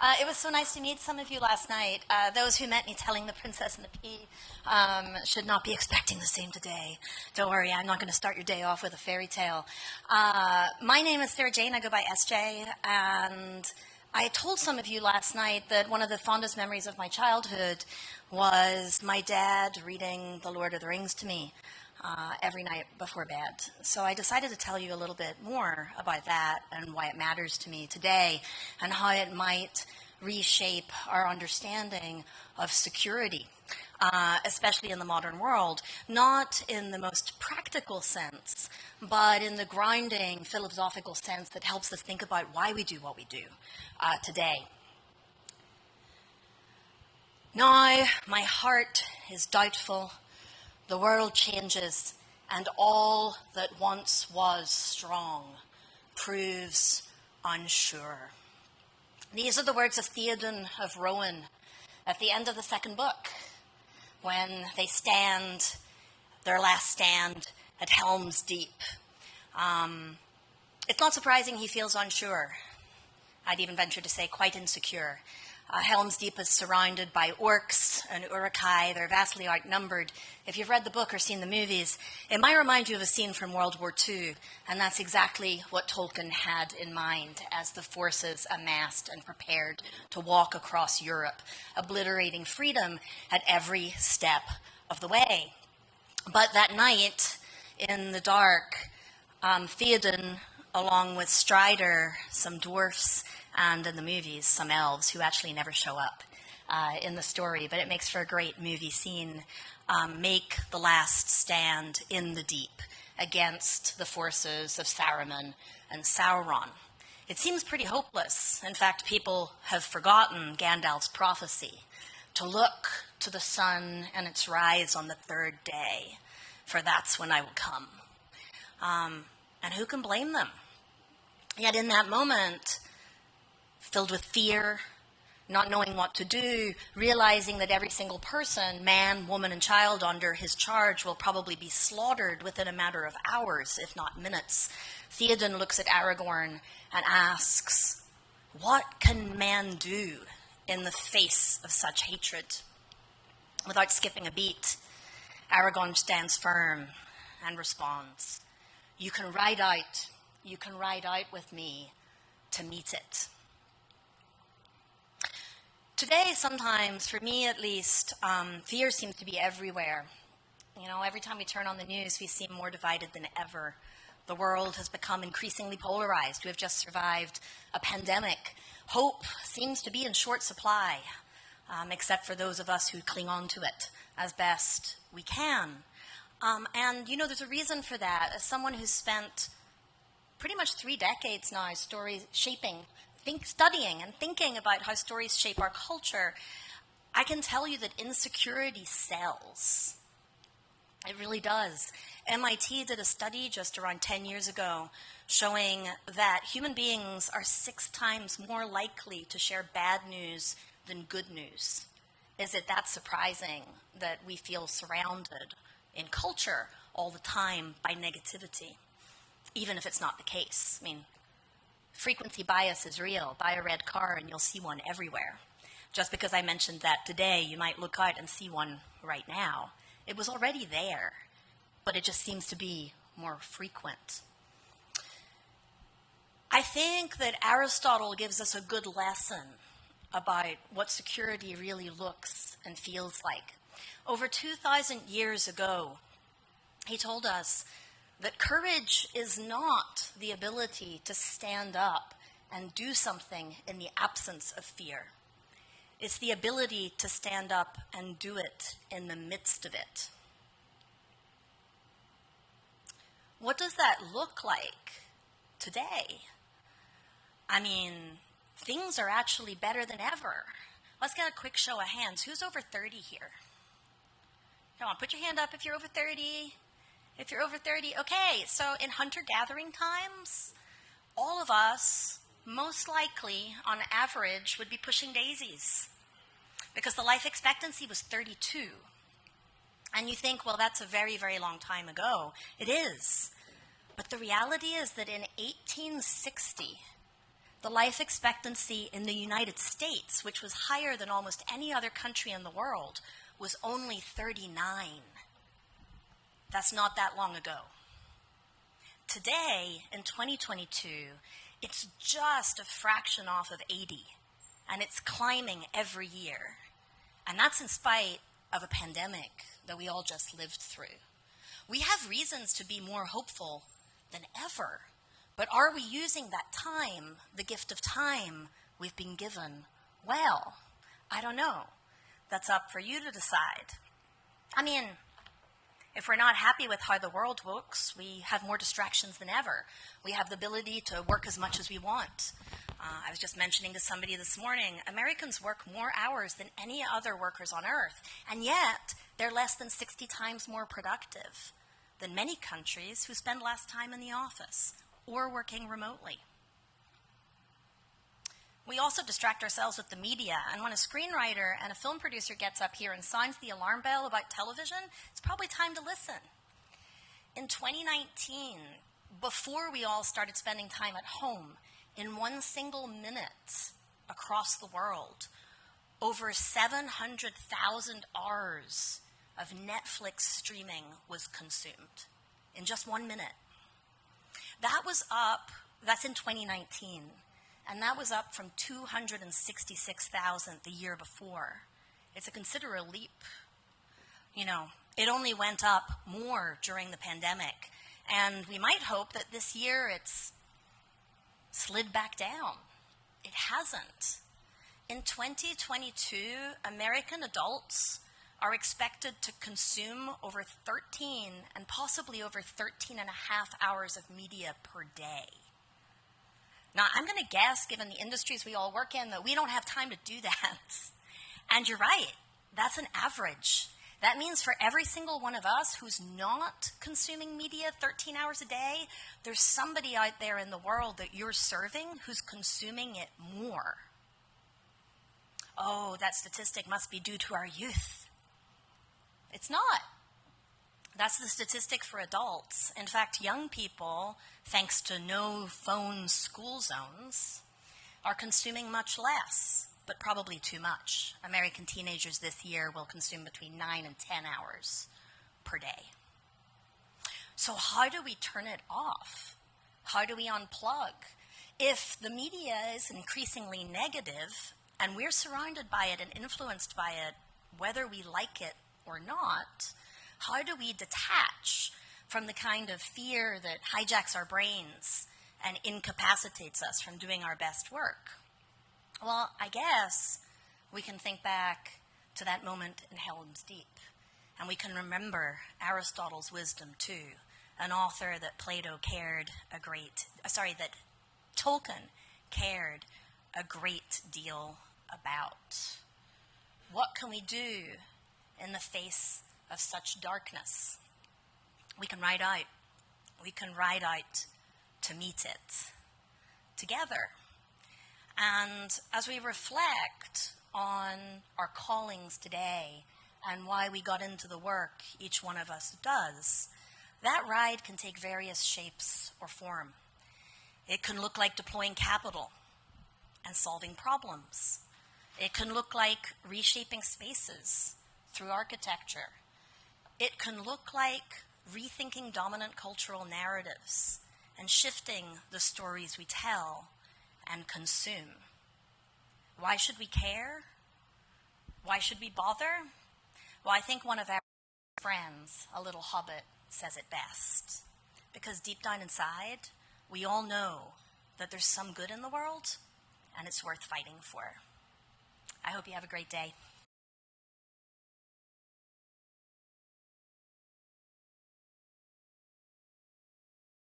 It was so nice to meet some of you last night. Those who met me telling The Princess and the Pea should not be expecting the same today. Don't worry, I'm not going to start your day off with a fairy tale. My name is Sarah Jane. I go by SJ, and I told some of you last night that one of the fondest memories of my childhood was my dad reading The Lord of the Rings to me every night before bed. So I decided to tell you a little bit more about that and why it matters to me today and how it might reshape our understanding of security, especially in the modern world, not in the most practical sense, but in the grounding philosophical sense that helps us think about why we do what we do today. Now my heart is doubtful, the world changes, and all that once was strong proves unsure. These are the words of Theoden of Rohan at the end of the second book, when they stand their last stand at Helm's Deep. It's not surprising he feels unsure. I'd even venture to say quite insecure. Helm's Deep is surrounded by orcs and Uruk-hai. They're vastly outnumbered. If you've read the book or seen the movies, it might remind you of a scene from World War II, and that's exactly what Tolkien had in mind as the forces amassed and prepared to walk across Europe, obliterating freedom at every step of the way. But that night, in the dark, Theoden, along with Strider, some dwarfs, and in the movies, some elves who actually never show up in the story, but it makes for a great movie scene, make the last stand in the deep against the forces of Saruman and Sauron. It seems pretty hopeless. In fact, people have forgotten Gandalf's prophecy to look to the sun and its rise on the third day, for that's when I will come. And who can blame them? Yet in that moment, filled with fear, not knowing what to do, realizing that every single person, man, woman, and child under his charge will probably be slaughtered within a matter of hours, if not minutes, Theoden looks at Aragorn and asks, what can man do in the face of such hatred? Without skipping a beat, Aragorn stands firm and responds, you can ride out with me to meet it. Today, sometimes, for me at least, fear seems to be everywhere. You know, every time we turn on the news, we seem more divided than ever. The world has become increasingly polarized. We have just survived a pandemic. Hope seems to be in short supply, except for those of us who cling on to it as best we can. And, you know, there's a reason for that. As someone who's spent pretty much 3 decades now studying and thinking about how stories shape our culture, I can tell you that insecurity sells. It really does. MIT did a study just around 10 years ago showing that human beings are 6 times more likely to share bad news than good news. Is it that surprising that we feel surrounded in culture all the time by negativity, even if it's not the case? I mean, frequency bias is real. Buy a red car and you'll see one everywhere. Just because I mentioned that today, you might look out and see one right now. It was already there, but it just seems to be more frequent. I think that Aristotle gives us a good lesson about what security really looks and feels like. Over 2,000 years ago, he told us that courage is not the ability to stand up and do something in the absence of fear. It's the ability to stand up and do it in the midst of it. What does that look like today? I mean, things are actually better than ever. Let's get a quick show of hands. Who's over 30 here? Come on, put your hand up if you're over 30. If you're over 30, okay, so in hunter-gathering times, all of us, most likely, on average, would be pushing daisies because the life expectancy was 32. And you think, well, that's a very, very long time ago. It is. But the reality is that in 1860, The life expectancy in the United States, which was higher than almost any other country in the world, was only 39. That's not that long ago. Today, in 2022, it's just a fraction off of 80, and it's climbing every year. And that's in spite of a pandemic that we all just lived through. We have reasons to be more hopeful than ever, but are we using that time, the gift of time we've been given, well? I don't know. That's up for you to decide. I mean, if we're not happy with how the world works, we have more distractions than ever. We have the ability to work as much as we want. I was just mentioning to somebody this morning, Americans work more hours than any other workers on earth, and yet they're less than 60 times more productive than many countries who spend less time in the office or working remotely. We also distract ourselves with the media, and when a screenwriter and a film producer gets up here and sounds the alarm bell about television, it's probably time to listen. In 2019, before we all started spending time at home, in one single minute across the world, over 700,000 hours of Netflix streaming was consumed in just 1 minute. That was up, that's in 2019, and that was up from 266,000 the year before. It's a considerable leap. You know, it only went up more during the pandemic, and we might hope that this year it's slid back down. It hasn't. In 2022, American adults are expected to consume over 13 and possibly over 13 and a half hours of media per day. Now, I'm going to guess, given the industries we all work in, that we don't have time to do that. And you're right, that's an average. That means for every single one of us who's not consuming media 13 hours a day, there's somebody out there in the world that you're serving who's consuming it more. Oh, that statistic must be due to our youth. It's not. That's the statistic for adults. In fact, young people, thanks to no phone school zones, are consuming much less, but probably too much. American teenagers this year will consume between 9 and 10 hours per day. So how do we turn it off? How do we unplug? If the media is increasingly negative, and we're surrounded by it and influenced by it, whether we like it or not, how do we detach from the kind of fear that hijacks our brains and incapacitates us from doing our best work? Well, I guess we can think back to that moment in Helm's Deep, and we can remember Aristotle's wisdom too, an author that that Tolkien cared a great deal about. What can we do in the face of such darkness? We can ride out. We can ride out to meet it together. And as we reflect on our callings today and why we got into the work each one of us does, that ride can take various shapes or form. It can look like deploying capital and solving problems. It can look like reshaping spaces through architecture. It can look like rethinking dominant cultural narratives and shifting the stories we tell and consume. Why should we care? Why should we bother? Well, I think one of our friends, a little hobbit, says it best. Because deep down inside, we all know that there's some good in the world, and it's worth fighting for. I hope you have a great day.